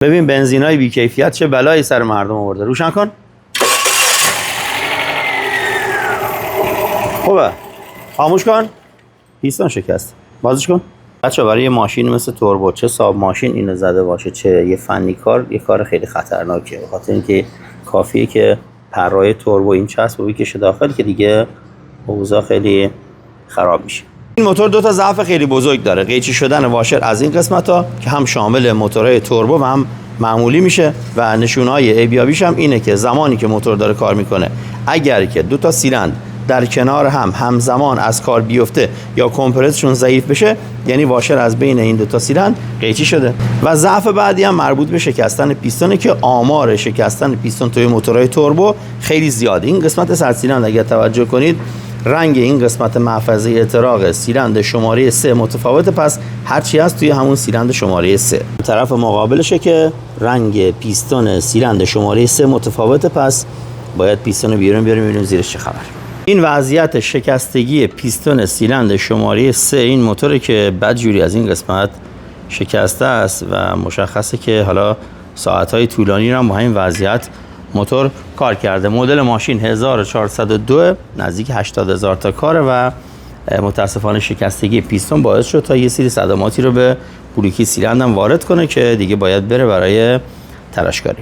ببین بنزینای بی‌کیفیت چه بلایی سر مردم آورده. روشن کن. خوبه. خاموش کن. پیستون شکست. بازش کن. بچه برای یه ماشین مثل توربو، چه صاحب ماشین اینو زده باشه چه یه فنی کار، یه کار خیلی خطرناکه. به خاطر اینکه کافیه که پرهای توربو این چسب رو بکشه داخل که دیگه اوضاع خیلی خراب میشه. این موتور دو تا ضعف خیلی بزرگ داره. قیچی شدن واشر از این قسمت‌ها که هم شامل موتورهای توربو و هم معمولی میشه و نشونهای ایبیابیش هم اینه که زمانی که موتور داره کار میکنه اگر که دو تا سیلندر در کنار هم همزمان از کار بیفته یا کمپرسشون ضعیف بشه، یعنی واشر از بین این دو تا سیلندر قیچی شده. و ضعف بعدی هم مربوط به شکستن پیستونه که آمار شکستن پیستون توی موتورهای توربو خیلی زیاده. این قسمت سر سیلندر اگر توجه کنید رنگ این قسمت محفظه احتراق سیلندر شماره 3 متفاوته، پس هرچی هست توی همون سیلندر شماره 3. طرف مقابلشه که رنگ پیستون سیلندر شماره 3 متفاوته، پس باید پیستون رو بیرون بیاریم ببینیم زیرش چه خبر. این وضعیت شکستگی پیستون سیلندر شماره 3 این موتوره که بدجوری از این قسمت شکسته است و مشخصه که حالا ساعت‌های طولانی رو با این وضعیت موتور کار کرده. مدل ماشین 1402 نزدیک 80,000 تا کاره و متاسفانه شکستگی پیستون باعث شد تا یه سری صدماتی رو به بلوکی سیلندر وارد کنه که دیگه باید بره برای تراشکاری.